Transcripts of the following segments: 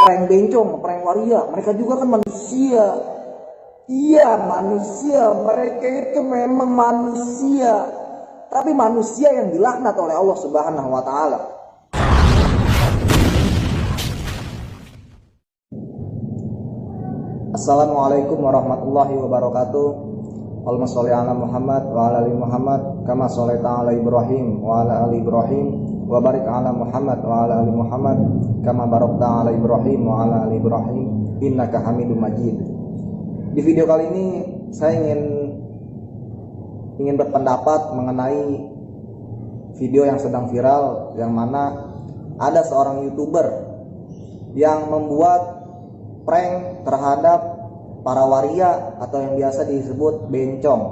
prank bencong, prank waria, mereka juga kan manusia. Iya manusia, mereka itu memang manusia, tapi manusia yang dilaknat oleh Allah Subhanahu wa Ta'ala. Assalamualaikum warahmatullahi wabarakatuh. Allahumma sholli ala Muhammad wa ala ali Muhammad kama sholaita ala Ibrahim wa ala ali Ibrahim wa barik ala Muhammad wa ala ali Muhammad kama barakta ala Ibrahim wa ala ali Ibrahim innaka Hamidum Majid. Di video kali ini saya ingin berpendapat mengenai video yang sedang viral, yang mana ada seorang YouTuber yang membuat prank terhadap para waria atau yang biasa disebut bencong.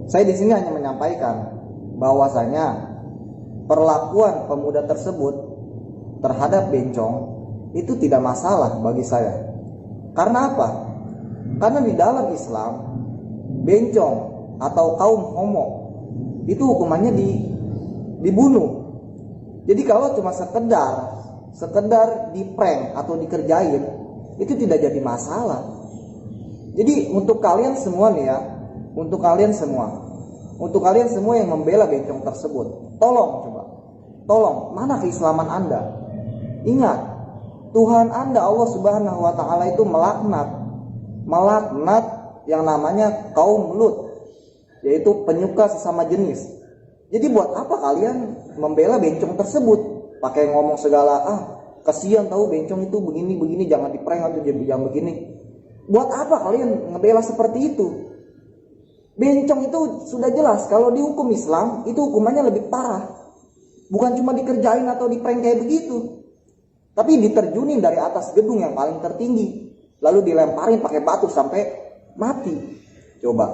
Saya di sini hanya menyampaikan bahwasanya perlakuan pemuda tersebut terhadap bencong itu tidak masalah bagi saya. Karena apa? Karena di dalam Islam, bencong atau kaum homo itu hukumannya dibunuh. Jadi kalau cuma sekedar di prank atau dikerjain, itu tidak jadi masalah. Jadi untuk kalian semua nih ya, untuk kalian semua yang membela bencong tersebut, tolong, mana keislaman Anda? Ingat, Tuhan Anda Allah Subhanahu wa Ta'ala itu melaknat yang namanya kaum Lut, yaitu penyuka sesama jenis. Jadi buat apa kalian membela bencong tersebut? Pakai ngomong segala, kasihan tahu bencong itu begini, jangan diprank atau jangan begini. Buat apa kalian ngebela seperti itu? Bencong itu sudah jelas kalau dihukum Islam itu hukumannya lebih parah. Bukan cuma dikerjain atau diprank kayak begitu, tapi diterjunin dari atas gedung yang paling tertinggi, lalu dilemparin pakai batu sampai mati. Coba,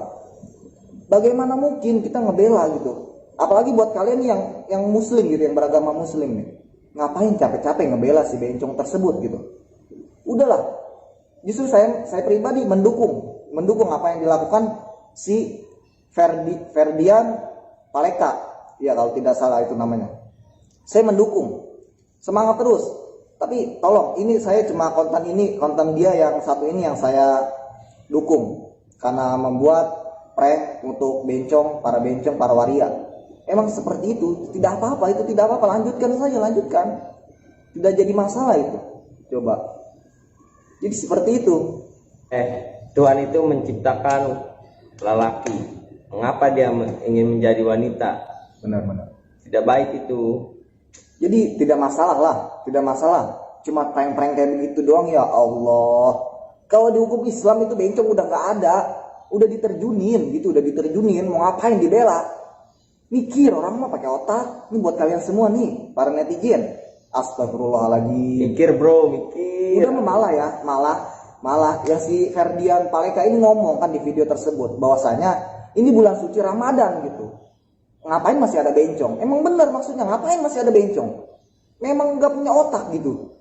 bagaimana mungkin kita ngebela gitu? Apalagi buat kalian yang muslim gitu, yang beragama muslim nih, ngapain capek-capek ngebela si bencong tersebut gitu? Udahlah, justru saya pribadi mendukung apa yang dilakukan si Ferdian Paleka, ya kalau tidak salah itu namanya. Saya mendukung, semangat terus. Tapi tolong, ini saya cuma konten dia yang satu ini yang saya dukung karena membuat prank untuk para waria. Emang seperti itu, tidak apa-apa, lanjutkan saja, tidak jadi masalah itu. Coba, jadi seperti itu. Tuhan itu menciptakan lelaki, mengapa dia ingin menjadi wanita? Benar. Tidak baik itu. Jadi tidak masalah. Cuma prank-prank kayak begitu doang, ya Allah. Kalau di hukum Islam itu bencong udah nggak ada, udah diterjunin, mau ngapain dibela? Mikir, orang mah pakai otak. Ini buat kalian semua nih, para netizen. Astagfirullahaladzim. Mikir bro, mikir. Udah malah yang si Ferdian Paleka ini ngomong kan di video tersebut bahwasanya ini bulan suci Ramadan gitu. Ngapain masih ada bencong? Emang benar maksudnya, ngapain masih ada bencong? Memang nggak punya otak gitu.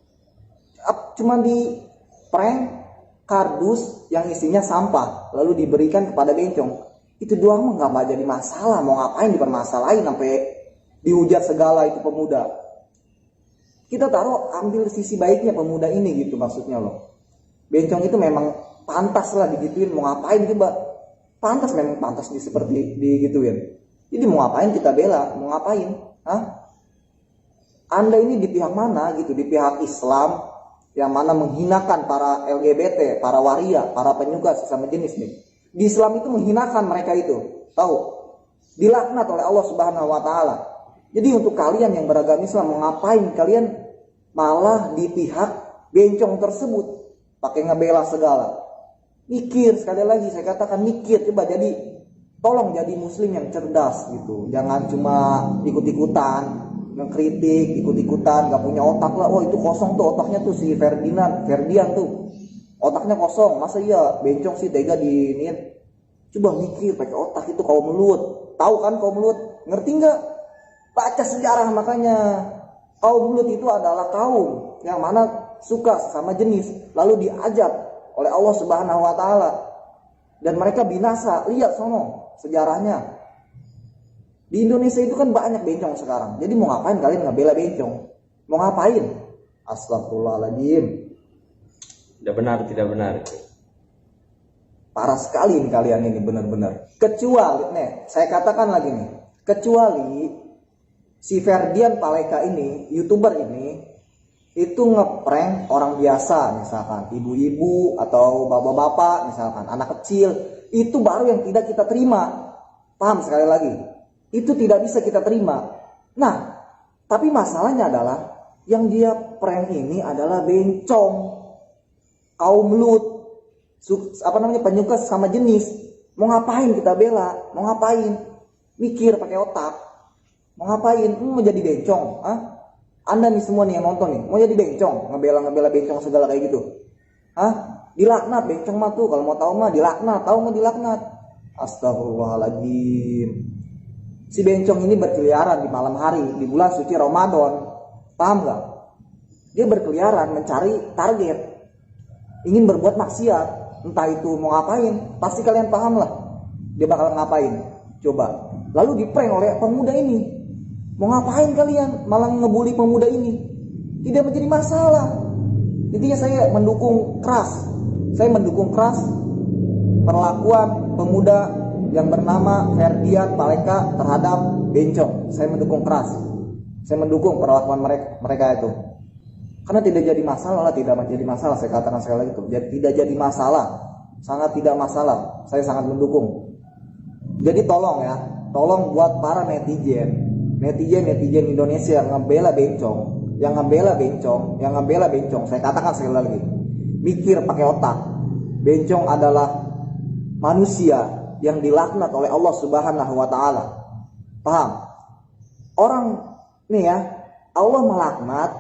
Cuma di prank kardus yang isinya sampah lalu diberikan kepada bencong. Itu doang mah nggak jadi masalah. Mau ngapain dipermasalahin sampai dihujat segala itu pemuda? Kita ambil sisi baiknya pemuda ini gitu maksudnya loh. Bencong itu memang pantas lah digituin. Mau ngapain coba? Pantas seperti digituin. Jadi mau ngapain kita bela? Mau ngapain? Anda ini di pihak mana gitu? Di pihak Islam yang mana menghinakan para LGBT, para waria, para penyuka sesama jenis nih. Di Islam itu menghinakan mereka itu. Tahu? Dilaknat oleh Allah Subhanahu wa Ta'ala. Jadi untuk kalian yang beragama Islam, mau ngapain kalian malah di pihak bencong tersebut? Pakai ngebela segala. Mikir, sekali lagi saya katakan mikir. Coba tolong jadi muslim yang cerdas gitu. Jangan cuma ikut-ikutan, ngekritik, gak punya otak lah. Oh itu kosong tuh otaknya tuh si Ferdian tuh. Otaknya kosong, masa iya bencong sih tega diiniin. Coba mikir, pakai otak, itu kaum Lut. Tahu kan kaum Lut? Ngerti nggak? Baca sejarah makanya. Kaum Lut itu adalah kaum yang mana suka sama jenis, lalu diajak oleh Allah Subhanahu wa Ta'ala. Dan mereka binasa. Lihat sono sejarahnya. Di Indonesia itu kan banyak bencong sekarang. Jadi mau ngapain kalian ngebela bencong? Mau ngapain? Astagfirullahaladzim. Tidak benar, tidak benar. Parah sekali ini kalian ini benar-benar. Kecuali nih, saya katakan lagi nih, kecuali si Ferdian Paleka ini, YouTuber ini, itu ngeprank orang biasa, misalkan ibu-ibu atau bapak-bapak, misalkan anak kecil, itu baru yang tidak kita terima. Paham sekali lagi? Itu tidak bisa kita terima. Nah, tapi masalahnya adalah yang dia prank ini adalah bencong, kaum lut, penyuka sama jenis. Mau ngapain kita bela? Mau ngapain? Mikir pakai otak. Mau ngapain? Mau jadi bencong? Hah? Anda nih semua nih yang nonton nih, mau jadi bencong, ngebela bencong segala kayak gitu. Hah? Dilaknat bencong mah tuh, kalau mau tahu mah dilaknat, tahu mah dilaknat. Astagfirullahaladzim. Si bencong ini berkeliaran di malam hari, di bulan suci Ramadan. Paham gak? Dia berkeliaran mencari target, ingin berbuat maksiat. Entah itu mau ngapain, pasti kalian paham lah. Dia bakal ngapain? Coba. Lalu diprank oleh pemuda ini. Mau ngapain kalian malah ngebully pemuda ini? Tidak menjadi masalah. Intinya saya mendukung keras. Saya mendukung keras perlakuan pemuda yang bernama Ferdian Paleka terhadap bencong. Saya mendukung keras. Saya mendukung perlakuan mereka itu. Karena tidak jadi masalah, tidak menjadi masalah. Saya katakan sekali lagi itu. Tidak jadi masalah. Sangat tidak masalah. Saya sangat mendukung. Jadi tolong ya, tolong buat para netizen Indonesia yang ngebela bencong, saya katakan sekali lagi, mikir pakai otak. Bencong adalah manusia yang dilaknat oleh Allah Subhanahu wa taala. Paham? Orang nih ya, Allah melaknat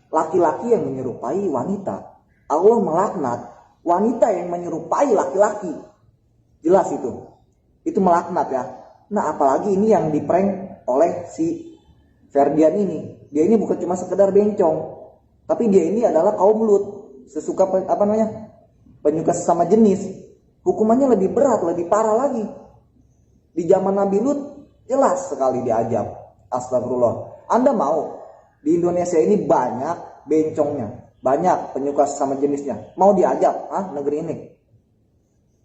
laki-laki yang menyerupai wanita. Allah melaknat wanita yang menyerupai laki-laki. Jelas itu. Itu melaknat ya. Nah, apalagi ini yang diprank oleh si Ferdian ini. Dia ini bukan cuma sekedar bencong, tapi dia ini adalah kaum lut, sesuka penyuka sesama jenis. Hukumannya lebih berat, lebih parah lagi. Di zaman Nabi Lut jelas sekali diajab. Astagfirullah. Anda mau di Indonesia ini banyak bencongnya, banyak penyuka sesama jenisnya, mau diajab negeri ini?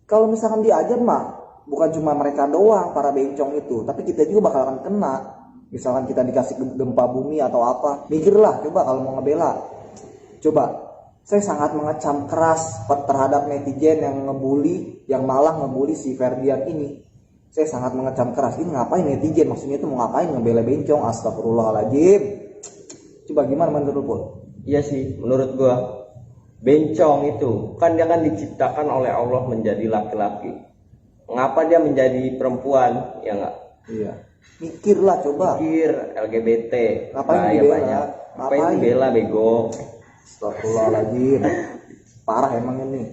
Kalau misalkan diajab mah bukan cuma mereka doang para bencong itu, tapi kita juga bakal akan kena. Misalkan kita dikasih gempa bumi atau apa, mikirlah coba kalau mau ngebela. Coba, saya sangat mengecam keras terhadap netizen yang malah ngebully si Ferdian ini. Saya sangat mengecam keras. Ini ngapain netizen? Maksudnya itu mau ngapain ngebela bencong? Astagfirullahaladzim. Coba gimana menurut lo? Iya sih, menurut gua bencong itu kan dia kan diciptakan oleh Allah menjadi laki-laki. Mengapa dia menjadi perempuan? Ya enggak? Iya. Mikirlah coba. Mikir LGBT. Ngapain dibela? Banyak. Ngapain dibela bego? Astagfirullahaladzim. Parah emang ini.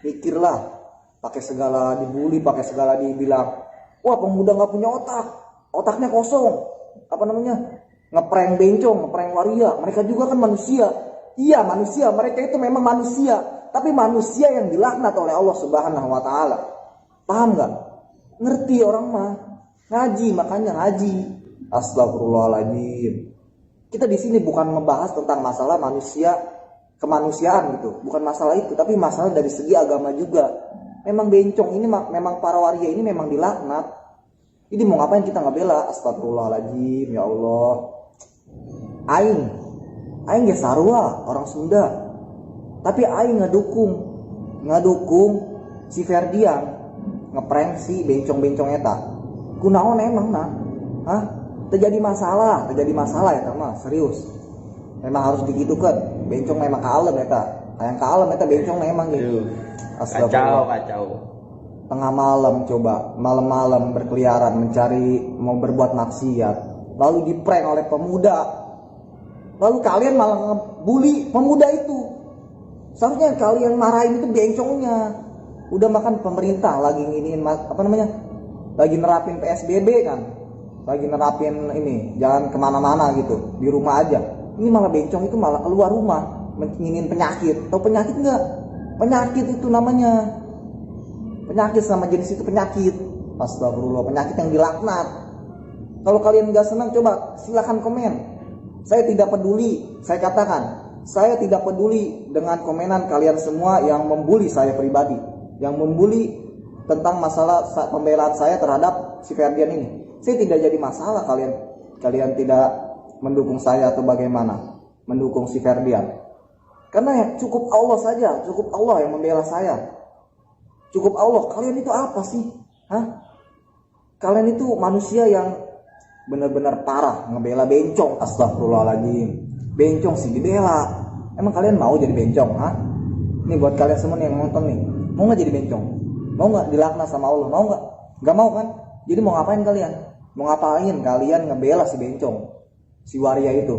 Mikirlah. Pakai segala dibully, pakai segala dibilang, wah pemuda nggak punya otak, otaknya kosong. Ngeprank bencong, ngeprank waria. Mereka juga kan manusia. Iya manusia. Mereka itu memang manusia. Tapi manusia yang dilaknat oleh Allah Subhanahu wa taala. Paham nggak? Ngerti orang mah. Ngaji, makanya ngaji. Astagfirullahaladzim. Kita di sini bukan membahas tentang masalah manusia, kemanusiaan gitu. Bukan masalah itu, tapi masalah dari segi agama juga. Memang bencong ini, memang para waria ini memang dilaknat. Jadi mau ngapain kita ngebela? Astagfirullahaladzim, ya Allah. Aing ya sarua, orang Sunda. Tapi aing ngedukung si Ferdian ngeprank si bencong-bencong eta. Kunaon emang terjadi masalah ya mah serius. Memang harus digitukan. Bencong memang kalem eta. Hayang kalem eta bencong memang gitu. Kacau. Tengah malam coba, malam-malam berkeliaran mencari mau berbuat maksiat. Lalu diprank oleh pemuda. Lalu kalian malah ngebully pemuda itu. Seharusnya kalian marahin itu bencongnya. Udah makan pemerintah lagi nginiin lagi nerapin PSBB kan, lagi nerapin ini jangan kemana-mana gitu, di rumah aja. Ini malah bencong itu malah keluar rumah ngingin penyakit. Tahu penyakit nggak? Penyakit itu namanya penyakit sama jenis itu penyakit. Astagfirullah, penyakit yang dilaknat. Kalau kalian nggak senang coba silahkan komen, Saya tidak peduli, saya katakan, saya tidak peduli dengan komenan kalian semua yang membuli saya pribadi, yang membuli tentang masalah pembelaan saya terhadap si Ferdian ini. Saya tidak jadi masalah kalian tidak mendukung saya atau bagaimana mendukung si Ferdian. Karena ya, cukup Allah saja, cukup Allah yang membela saya. Cukup Allah. Kalian itu apa sih? Hah? Kalian itu manusia yang benar-benar parah, ngebela bencong. Astagfirullahaladzim. Bencong sih dibela. Emang kalian mau jadi bencong? Hah? Ini buat kalian semua nih yang nonton nih. Mau nggak jadi bencong? Mau nggak dilaknat sama Allah? Mau nggak? Nggak mau kan? Jadi mau ngapain kalian? Mau ngapain kalian ngebela si bencong, si waria itu?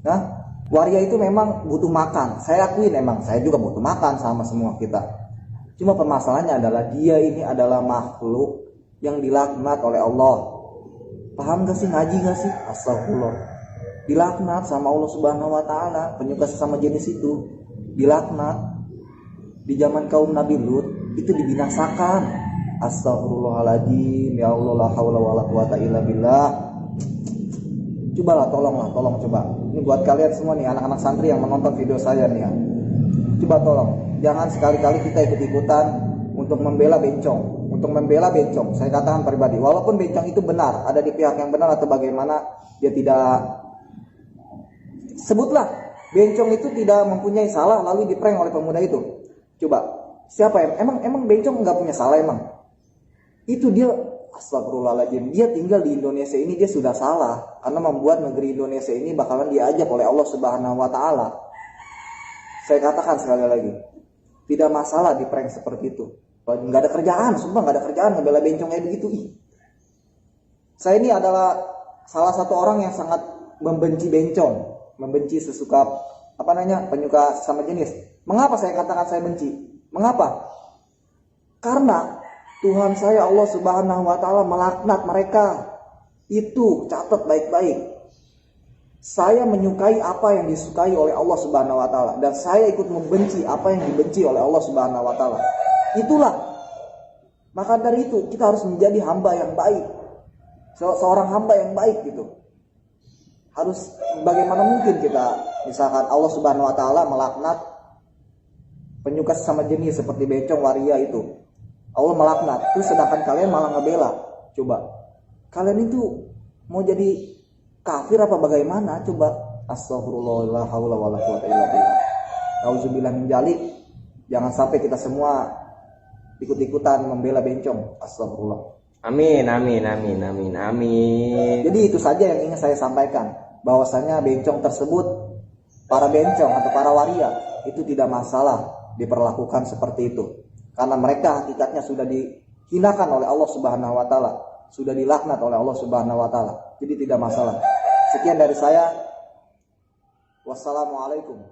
Hah? Waria itu memang butuh makan. Saya akuin emang, saya juga butuh makan sama semua kita. Cuma permasalahannya adalah dia ini adalah makhluk yang dilaknat oleh Allah. Paham gak sih? Ngaji gak sih? Astagfirullah. Dilaknat sama Allah Subhanahu wa taala, penyuka sesama jenis itu. Dilaknat. Di zaman kaum Nabi Lut itu dibinasakan. Astagfirullahaladzim. Ya Allah, la haula wala quwata illa billah. Cobalah, tolong coba. Ini buat kalian semua nih, anak-anak santri yang menonton video saya nih ya. Coba tolong, jangan sekali-kali kita ikut-ikutan untuk membela bencong. Untuk membela bencong, saya katakan pribadi, walaupun bencong itu benar, ada di pihak yang benar atau bagaimana, dia tidak. Sebutlah, bencong itu tidak mempunyai salah lalu diprank oleh pemuda itu. Coba, siapa yang emang bencong nggak punya salah emang? Itu dia, astagfirullahaladzim, dia tinggal di Indonesia ini dia sudah salah karena membuat negeri Indonesia ini bakalan diajak oleh Allah Subhanahu wa taala. Saya katakan sekali lagi, tidak masalah di prank seperti itu. Nggak ada kerjaan, sumpah nggak ada kerjaan ngebela bencong kayak begitu. Saya ini adalah salah satu orang yang sangat membenci bencong, membenci sesuka penyuka sama jenis. Mengapa saya katakan saya benci? Mengapa? Karena Tuhan saya Allah Subhanahu wa taala melaknat mereka. Itu catat baik-baik. Saya menyukai apa yang disukai oleh Allah Subhanahu wa taala dan saya ikut membenci apa yang dibenci oleh Allah Subhanahu wa taala. Itulah. Maka dari itu kita harus menjadi hamba yang baik. Seorang hamba yang baik gitu. Harus bagaimana mungkin kita misalkan Allah Subhanahu wa taala melaknat penyuka sesama jenis seperti bencong waria itu. Allah melaknat, terus sedangkan kalian malah ngebela. Coba, kalian itu mau jadi kafir apa bagaimana? Coba, astagfirullah, la haula wala quwata illa billah. Nauzubillah min dzalik. Jangan sampai kita semua ikut-ikutan membela bencong. Astagfirullah. Amin. Jadi itu saja yang ingin saya sampaikan, bahwasanya bencong tersebut, para bencong atau para waria itu tidak masalah diperlakukan seperti itu. Karena mereka hakikatnya sudah dihinakan oleh Allah Subhanahu wa taala, sudah dilaknat oleh Allah Subhanahu wa taala. Jadi tidak masalah. Sekian dari saya. Wassalamualaikum.